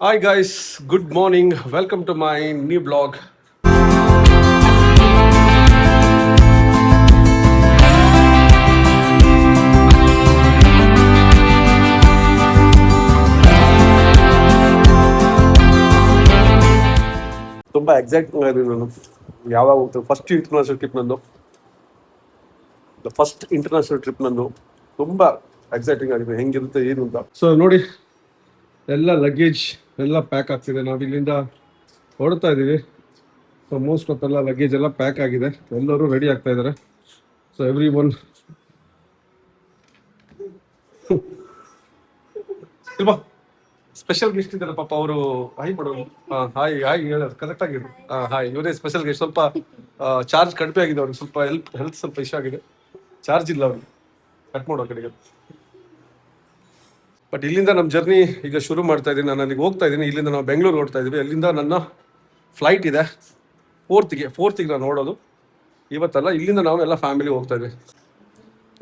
Hi guys, good morning. Welcome to my new blog. ತುಂಬ exciting ಆಗಿದೆ ನಾನು ಯಾವಾಗ ಹೋಗ್ತೇನೆ ಫಸ್ಟ್ ಇಂಟರ್ನ್ಯಾಷನಲ್ ಟ್ರಿಪ್ ನಂದು ತುಂಬ ಎಕ್ಸೈಟಿಂಗ್ ಆಗಿದೆ ಹೆಂಗಿರುತ್ತೆ ಏನು ಅಂತ. ಸೊ ನೋಡಿ, ಎಲ್ಲ ಲಗೇಜ್ ಎಲ್ಲ ಪ್ಯಾಕ್ ಆಗ್ತಿದೆ. ನಾವು ಇಲ್ಲಿಂದ ಹೊರಡ್ತಾ ಇದ್ದೀವಿ. ಸೊ ಮೋಸ್ಟ್ ಆಫ್ ಎಲ್ಲ ಲಗೇಜ್ ಎಲ್ಲ ಪ್ಯಾಕ್ ಆಗಿದೆ, ಎಲ್ಲರೂ ರೆಡಿ ಆಗ್ತಾ ಇದ್ದಾರೆ. ಸೊ ಎವ್ರಿ ಒನ್ ಇಲ್ವಾ ಸ್ಪೆಷಲ್ ಗೆಸ್ಟ್ ಇದ್ದಾರೆ ಪಾಪ, ಅವರು ಹಾಯ್ ಮಾಡೋದು. ಹಾಯ್ ಹಾಯ್ ಹೇಳೋದು ಕರೆಕ್ಟ್ ಆಗಿದೆ. ಹಾಯ್, ಇವರೇ ಸ್ಪೆಷಲ್ ಗೆಸ್ಟ್. ಸ್ವಲ್ಪ ಚಾರ್ಜ್ ಕಡಿಮೆ ಆಗಿದೆ ಅವ್ರಿಗೆ, ಸ್ವಲ್ಪ ಹೆಲ್ತ್ ಸ್ವಲ್ಪ ಇಶ್ಯೂ ಆಗಿದೆ, ಚಾರ್ಜ್ ಇಲ್ಲ ಅವ್ರಿಗೆ, ಕಟ್ ಮಾಡೋ ಕಡೆಗೆ. ಬಟ್ ಇಲ್ಲಿಂದ ನಮ್ಮ ಜರ್ನಿ ಈಗ ಶುರು ಮಾಡ್ತಾ ಇದ್ದೀನಿ. ನಾನು ಅಲ್ಲಿಗೆ ಹೋಗ್ತಾ ಇದ್ದೀನಿ. ಇಲ್ಲಿಂದ ನಾವು ಬೆಂಗಳೂರು ಹೊಡ್ತಾ ಇದ್ದೀವಿ. ಅಲ್ಲಿಂದ ನನ್ನ ಫ್ಲೈಟ್ ಇದೆ ಫೋರ್ತಿಗೆ ನಾನು ನೋಡೋದು ಇವತ್ತಲ್ಲ. ಇಲ್ಲಿಂದ ನಾವು ಎಲ್ಲ ಫ್ಯಾಮಿಲಿ ಹೋಗ್ತಾ ಇದ್ವಿ.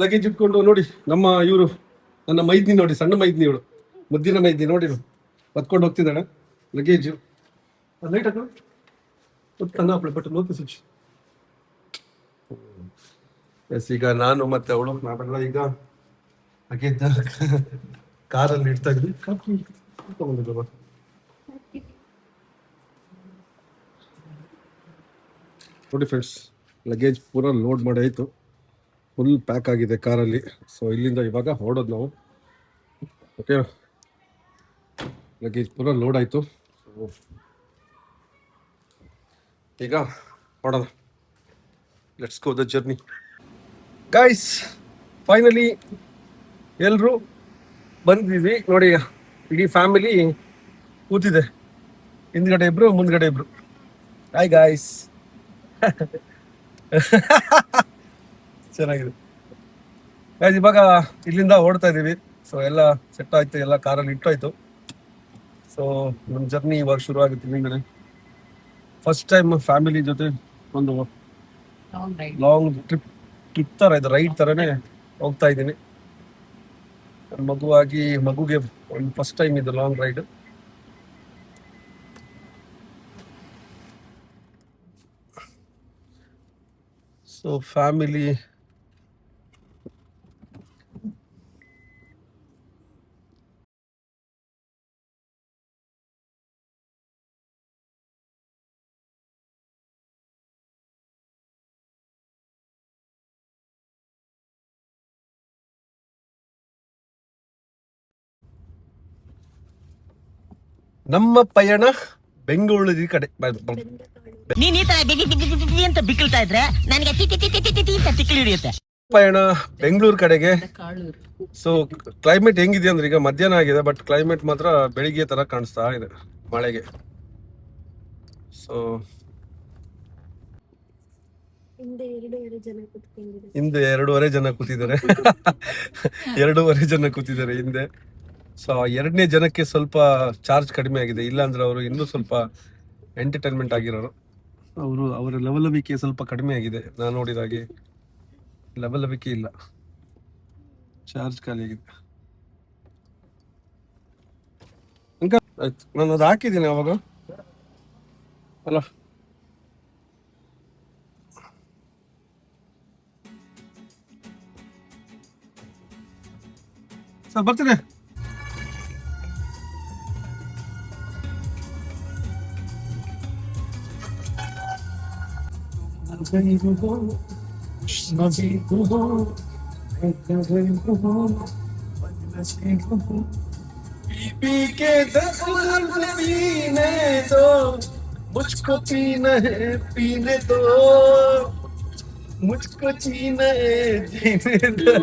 ಲಗೇಜ್ ಇಟ್ಕೊಂಡು ನೋಡಿ, ನಮ್ಮ ಇವರು ನನ್ನ ಮೈದ್ನಿ ನೋಡಿ, ಸಣ್ಣ ಮೈದ್ನಿ, ಇವಳು ಮುದ್ದಿನ ಮೈದ್ನಿ ನೋಡಿ, ಹೊತ್ಕೊಂಡು ಹೋಗ್ತಿದ್ದಾಳೆ ಲಗೇಜು. ಲೈಟ್ ಹಾಕೊಂಡು ಬಟ್ ನೋತಿ ಸ್ವಿಚ್. ಎಸ್, ಈಗ ನಾನು ಮತ್ತೆ ಅವಳು ನಾವೆಲ್ಲ ಈಗ ಲಗೇಜ್ ಕಾರಲ್ಲಿ ಇಡ್ತಾ ಇದ್ವಿ. ನೋಡಿ ಫ್ರೆಂಡ್ಸ್, ಲಗೇಜ್ ಪೂರ ಲೋಡ್ ಮಾಡಿ ಆಯಿತು, ಫುಲ್ ಪ್ಯಾಕ್ ಆಗಿದೆ ಕಾರಲ್ಲಿ. ಸೊ ಇಲ್ಲಿಂದ ಇವಾಗ ಹೊರಡೋದು ನಾವು. ಓಕೆ, ಲಗೇಜ್ ಪೂರ ಲೋಡ್ ಆಯಿತು. ಸೊ ಈಗ ಹೊರಡೋಣ. Let's go the journey guys. Finally ಎಲ್ಲರೂ ಬಂದಿದ್ವಿ ನೋಡಿ. ಇಡೀ ಫ್ಯಾಮಿಲಿ ಕೂತಿದೆ, ಹಿಂದ್ಗಡೆ ಇಬ್ರು ಮುಂದ್ಗಡೆ ಇಬ್ರು. Hi guys. ಚೆನ್ನಾಗಿದೆ ಗೈಸ್. ಇವಾಗ ಇಲ್ಲಿಂದ ಓಡ್ತಾ ಇದೀವಿ. ಸೊ ಎಲ್ಲ ಸೆಟ್ ಆಯ್ತು, ಎಲ್ಲ ಕಾರಲ್ಲಿ ಇಟ್ಟಾಯ್ತು. ಸೊ ನಮ್ಮ ಜರ್ನಿ ಇವಾಗ ಶುರು ಆಗುತ್ತೆ ಇಲ್ಲಿಂದನೇ. ಫಸ್ಟ್ ಟೈಮ್ ಫ್ಯಾಮಿಲಿ ಜೊತೆ ಒಂದು ಲಾಂಗ್ ಟ್ರಿಪ್ ತರ ಇದು, ರೈಡ್ ತರನೇ ಹೋಗ್ತಾ ಇದ್ದೀನಿ. ಮಗುಗೆ ಒಂದು ಫಸ್ಟ್ ಟೈಮ್ ಇದು ಲಾಂಗ್ ರೈಡ್. ಸೊ ಫ್ಯಾಮಿಲಿ ನಮ್ಮ ಪಯಣ ಬೆಂಗಳೂರು ಕಡೆ. ನೀನ್ ಈ ತರ ಅಂತ ಬಿಕ್ಕಳ್ತಾ ಇದ್ರೆ ನನಗೆ ತಿಕ್ಕಿ ಹಿಡಿಯುತ್ತೆ. ಪಯಣ ಬೆಂಗಳೂರು ಕಡೆಗೆ. ಸೊ ಕ್ಲೈಮೇಟ್ ಹೆಂಗಿದೆ ಅಂದ್ರೆ, ಈಗ ಮಧ್ಯಾಹ್ನ ಆಗಿದೆ, ಬಟ್ ಕ್ಲೈಮೇಟ್ ಮಾತ್ರ ಬೆಳಿಗ್ಗೆ ತರ ಕಾಣಿಸ್ತಾ ಇದೆ ಮಳೆಗೆ. ಸೊ ಹಿಂದೆ 2.5 ಜನ ಕೂತಿದ್ದಾರೆ. 2.5 ಜನ ಕೂತಿದ್ದಾರೆ ಹಿಂದೆ. ಸೊ 2ನೇ ಜನಕ್ಕೆ ಸ್ವಲ್ಪ ಚಾರ್ಜ್ ಕಡಿಮೆ ಆಗಿದೆ, ಇಲ್ಲಾಂದ್ರೆ ಅವರು ಇನ್ನೂ ಸ್ವಲ್ಪ ಎಂಟರ್ಟೈನ್ಮೆಂಟ್ ಆಗಿರೋರು. ಅವರ ಲವಲವಿಕೆ ಸ್ವಲ್ಪ ಕಡಿಮೆ ಆಗಿದೆ. ನಾನು ನೋಡಿದ ಹಾಗೆ ಲವಲವಿಕೆ ಇಲ್ಲ, ಚಾರ್ಜ್ ಖಾಲಿ ಆಗಿದೆ. ಆಯ್ತು, ನಾನು ಅದು ಹಾಕಿದ್ದೀನಿ ಅವಾಗ ಅಲ್ಲ. ಸರ್ ಬರ್ತೀನಿ. पी के 10 पीने दो, मुझको पीना है पीने दो, मुझको जीना है जीने दो.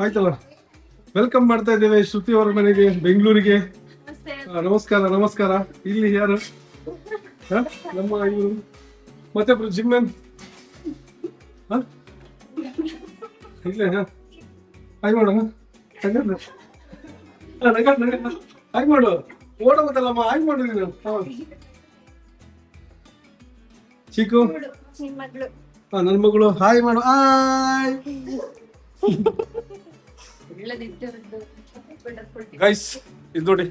ಆಯ್ತಲ್ಲ, ವೆಲ್ಕಮ್ ಮಾಡ್ತಾ ಇದ್ದೇವೆ ಶ್ರುತಿ ಅವರ ಮನೆಗೆ, ಬೆಂಗಳೂರಿಗೆ. ನಮಸ್ಕಾರ ನಮಸ್ಕಾರ. ಇಲ್ಲಿ ಯಾರು? ಹ? ನಮ್ಮ ಇವರು ಮತ್ತೆ ಜಿಮ್ಮೆನ್ ಇಲ್ಲೇ. ಹಾಯ್ ಮಾಡು, ಹಾಯ್ ಮಾಡು, ಓಡೋದಲ್ಲಮ್ಮ, ಹಾಯ್ ಮಾಡು ನೀನು. ಚಿಕ್ಕು ನನ್ನ ಮಗಳು, ಹಾಯ್ ಮಾಡು. ಹಾಯ್ ಗೈಸ್, ಇದು ನೋಡಿ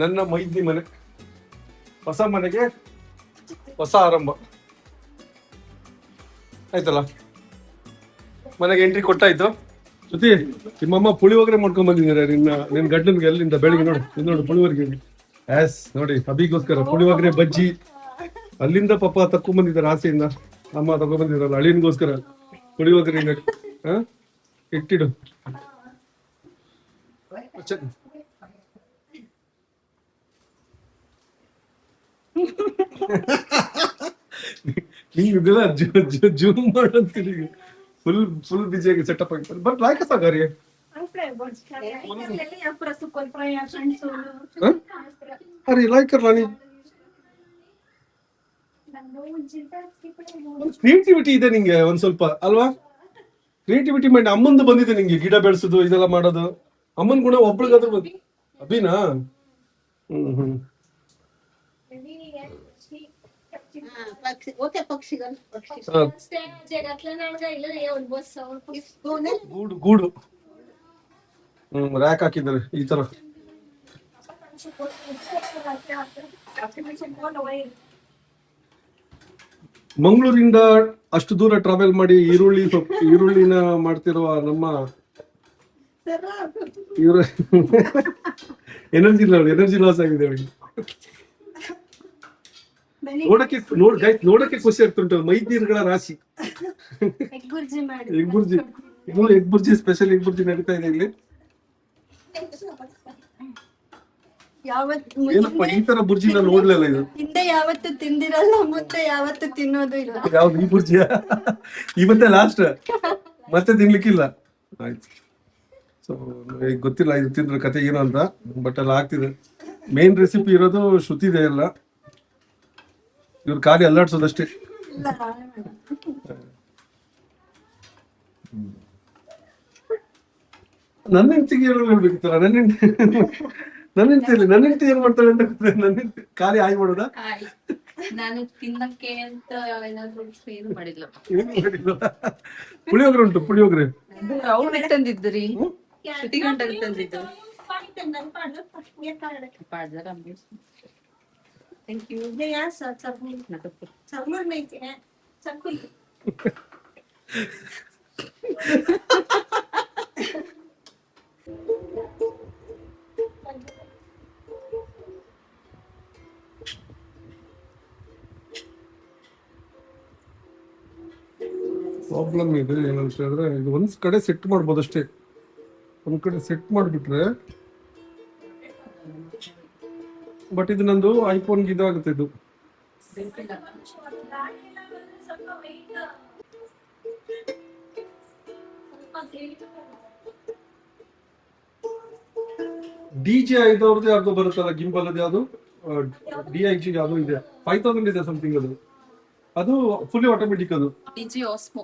ನನ್ನ ಮೈದ್ನಿ ಮನೆ. ಹೊಸ ಮನೆಗೆ ಹೊಸ ಆರಂಭ ಆಯ್ತಲ್ಲ. ಮನೆಗೆ ಎಂಟ್ರಿ ಕೊಟ್ಟಾಯ್ತು. ಜೊತೆ ನಿಮ್ಮಮ್ಮ ಪುಳಿಯೋಗರೆ ಮಾಡ್ಕೊಂಡ್ ಬಂದಿದ್ದಾರೆ ನಿನ್ನ ಗಂಡನ್ಗೆ. ಎಲ್ಲಿಂದ ಬೆಳಿಗ್ಗೆ ನೋಡು ಪುಳಿಯೋಗರೆ. ಎಸ್ ನೋಡಿ, ಅಭಿಗೋಸ್ಕರ ಪುಳಿಯೋಗರೆ ಬಜ್ಜಿ ಅಲ್ಲಿಂದ ಪಾಪ ತಕ್ಕೊಂಡ್ ಬಂದಿದ್ದಾರೆ, ಆಸೆಯಿಂದ ಅಮ್ಮ ತಗೊಂಡ್ಬಂದಿದ್ದಾರಲ್ಲ ಅಳಿಯನ್ಗೋಸ್ಕರ ಪುಳಿಯೋಗರೆ. ಇಟ್ಟಿಡು. ಇದೆಲ್ಲ ಜೂಮ್ ಮಾಡಂತೀನಿ. ಫುಲ್ ಬಿಜಿಯಾಗಿ ಸೆಟಪ್ ಆಗಿರ್ತಾರೆ. ಬಟ್ ಲೈಕ್ ಸಾಗಾರಿ ಅರೆ ಲೈಕ್ ರಾಣಿ. ಕ್ರಿಯೇಟಿವಿಟಿ ಇದೆ ನಿಂಗೆ ಒಂದ್ ಸ್ವಲ್ಪ ಅಲ್ವಾ? Creativity mind. ಅಮ್ಮಂದು ಬಂದಿದೆ ನಿಂಗೆ, ಗಿಡ ಬೆಳೆಸೋದು ಇದೆಲ್ಲ ಮಾಡೋದು. ಅಮ್ಮನ್ ಗುಣ ಒಬ್ಳಿಗಾದ್ರೂ ಬಂದು. ಅಭಿನಾ? ಹ್ಮ್ ಗೂಡು ರ್ಯಾಕ್ ಹಾಕಿದ್ದಾರೆ ಈ ತರ. ಮಂಗಳೂರಿಂದ ಅಷ್ಟು ದೂರ ಟ್ರಾವೆಲ್ ಮಾಡಿ ಈರುಳ್ಳಿನ ಮಾಡ್ತಿರುವ ನಮ್ಮ ಎನರ್ಜಿ ಲಾಸ್ ಆಗಿದೆ ಅವಳಿಗೆ. ನೋಡಕ್ಕೆ ಖುಷಿ ಆಗ್ತುಂಟು. ಮೈದೀರ್ಗಳ ರಾಶಿ. Egg bhurji special egg bhurji ನಡೀತಾ ಇದೆ ಇಲ್ಲಿ. ಏನಪ್ಪ ಈ ತರ ಬುರ್ಜಿ ನಾನು ನೋಡ್ಲಿಲ್ಲ. ಇದು ಹಿಂದೆ ಯಾವತ್ತು ತಿಂದಿರಲ್ಲ, ಮುಂದೆ ಯಾವತ್ತು ತಿನ್ನೋದು ಇಲ್ಲ. ಯಾವ್ದು ಈ ಬುರ್ಜಿಯ? ಇವತ್ತೇ ಲಾಸ್ಟ್, ಮತ್ತೆ ತಿನ್ಲಿಕ್ಕಿಲ್ಲ. ಆಯ್ತು. ಸೊ ಗೊತ್ತಿಲ್ಲ ಇದು ತಿಂದ್ರ ಕತೆ ಏನು ಅಂತ, ಬಟ್ ಎಲ್ಲ ಆಗ್ತಿದೆ. ಮೇನ್ ರೆಸಿಪಿ ಇರೋದು ಶ್ರುತಿದೆ ಎಲ್ಲ. ಇವ್ರ ಖಾಲಿ ಅಲ್ಲಾಡ್ಸೋದಷ್ಟೇ. ನನ್ನ ಹೆಂಡತಿಗೆ ಏನು ಹೇಳ್ಬೇಕಿತ್ತಲ್ಲ. ನನ್ನ ಹೆಂಡತಿ ಏನ್ ಮಾಡ್ತಾಳೆ ಅಂತ ಗೊತ್ತಿಲ್ಲ. ನನ್ನ ಹೆಂಡತಿ ಖಾಲಿ ಹಾಯ್ ಮಾಡೋದಾ? ನಾನು ತಿನ್ನಕ್ಕೆ ಅಂತ ಏನಾದ್ರು ಏನು ಮಾಡಿಲ್ಲ. ಪುಳಿಯೋಗರೆ ಉಂಟು, ಪುಳಿಯೋಗರೆ ಅವ್ರು ತಂದಿದ್ರಿ, ಶ್ರುತಿ ಗಂಟಲ್ಲಿ ತಂದಿದ್ದು. Thank you. Yes, Charmur नहीं है, चकुल. ಪ್ರಾಬ್ಲಮ್ ಇದೆ ಏನಂತ ಹೇಳಿದ್ರೆ, ಇದು ಒಂದ್ ಕಡೆ ಸೆಟ್ ಮಾಡ್ಬೋದು ಅಷ್ಟೇ. ಒಂದ್ ಕಡೆ ಸೆಟ್ ಮಾಡಿಬಿಟ್ರೆ, ಬಟ್ ಇದು ನಂದು ಐಫೋನ್ಗೆ ಇದಾಗುತ್ತೆ. ಇದು DJ ಐದವ್ರದ್ದು ಯಾರ್ದು ಬರುತ್ತಲ್ಲ ಗಿಂಬಲ್, ಅದು ಯಾವುದು DIG ಯಾವುದು ಇದೆ, 5000 ಇದೆ ಸಮಥಿಂಗ್. ಅದು ಫುಲ್ಲಿ ಆಟೋಮೆಟಿಕ್. ಅದು DJ Osmo.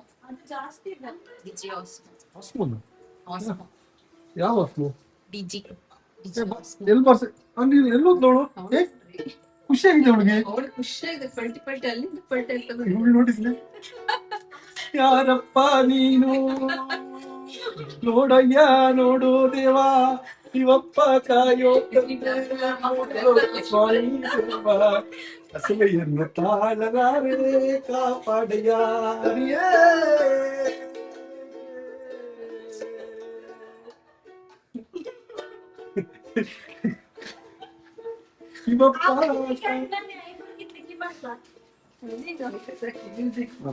ಯಾವ ಆಸ್ಮೋ? DG. ಎಲ್ಲೋ ನೋಡು, ಖುಷಿಯಾಗಿದೆ ಅವಳಿಗೆ. ನೋಡಿದ್ಲಿ ಯಾರಪ್ಪ ನೀನು, ನೋಡಯ್ಯ ನೋಡು ದೇವಾ, ಇವಪ್ಪ ಕಾಯೋ ಹಸುವೆಯನ್ನು ತಾಳಲಾರೆ ಕಾಪಾಡಯ್ಯ.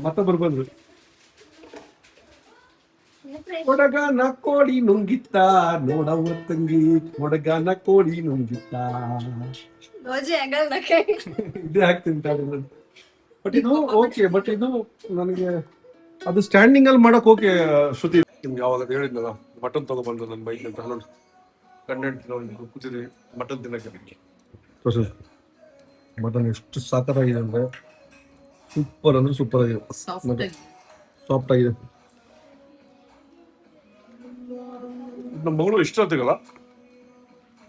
ಮತ್ತೊಬ್ಬರು ಬಂದ್ರು. ಮೊಡಗನ ಕೋಳಿ ನುಂಗಿತ್ತ ನೋಡವ್ವ ತಂಗಿ, ಮೊಡಗನ ಕೋಳಿ ನುಂಗಿತ್ತ. ಇದೇ ಆಗ್ತೀನಿ. ಬಟ್ ಇದು ಓಕೆ, ಬಟ್ ಇದು ನನಗೆ ಅದು ಸ್ಟ್ಯಾಂಡಿಂಗ್ ಅಲ್ಲಿ ಮಾಡಕ್ ಓಕೆ. ಶ್ರುತಿ ನಿಮ್ಗೆ ಯಾವಾಗ ಹೇಳಿದ್ನಲ್ಲ, ಮಟನ್ ತಗೊಬಂದು ನನ್ನ ಬೈಕ್ ಅಂತ ನೋಡಿ ಕಂಟೆಂಟ್ ಕೂತಿದ್ದೀವಿ ಮಟನ್ ತಿನ್ನಕ್ಕೆ ತೋರಿಸಿ ಮಟನ್ ಎಷ್ಟು ಸಾಕಾಗಿದೆ ಅಂದರೆ ಸೂಪರ್ ಅಂದರೆ ಸೂಪರ್ ಆಗಿದೆ ಸಾಫ್ಟ್ ಆಗಿದೆ ನಮ್ಮ ಮಗಳು ಇಷ್ಟ ಆಗ್ತಿಗಲ್ಲ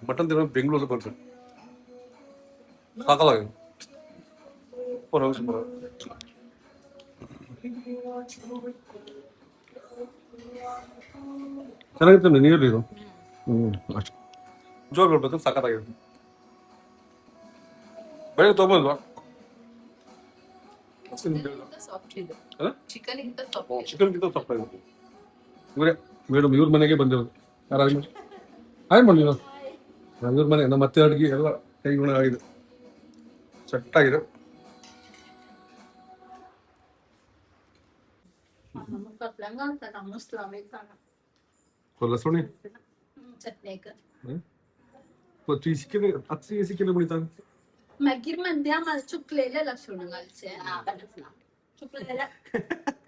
ಮಟನ್ ತಿನ್ನೋದು ಬೆಂಗಳೂರಲ್ಲಿ ಬರ್ಬೇಕು ಸಾಕಲಾಗಿದೆ ಸೂಪರ್ ಆಗಿ ಸೂಪರ್ ಚೆನ್ನಾಗಿತ್ತು ನೀರು ಇದು ಅಷ್ಟು ಜೋರು ಕೊಡ್ಬೇಕು ಸಖತ್ತಾಗಿದೆ ಬೆಳಗ್ಗೆ ತೊಗೊಂಬಲ್ವಾ ಚಿಕನ್ ಗಿಂತ ಸಾಫ್ಟ್ ಆಗಿದೆ ಇವರೇ ಮೇಡಮ್ ಇವ್ರ ಮನೆಗೆ ಬಂದಿರೋದು ಯಾರು ಹಾಯ್ ಮಾಡಿ ಇವ್ರ ಮನೆ ನಮ್ಮ ಮತ್ತೆ ಅಡುಗೆ ಎಲ್ಲ ಕೈಗುಣ ಆಗಿದೆ ಸೆಟ್ಟಾಗಿದೆ लसूण चिकन मिळतात मागीर म्हणते आम्हाला चुकलेले लसूण घालचे चुकलेला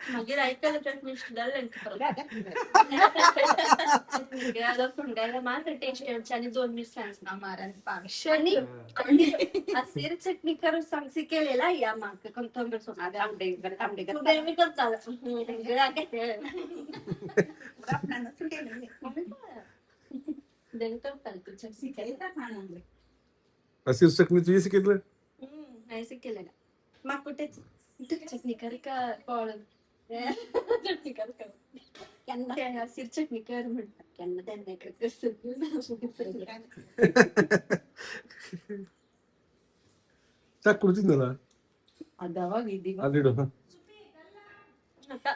मागीर ऐकायला चटणी लसूण घायला मात्र टेस्ट आणि 2 मिरसांग मारायला पावशे हसीर चटणी करून सांगसी केलेला या माग कोणतं सोना आंबे मी करता हसीर चटणी तुझी शिकले नाही केलेला मग कुठेच चटणी कर का फळ चटणी कर हसीर चटणी कर म्हणतात त्यांना ಚಾಕ್ ಕುಡ್ತಿದ್ನಲ್ಲ ಅದಾವಾಗ ಇದೀಗ ಅಲ್ಲಿಡು आता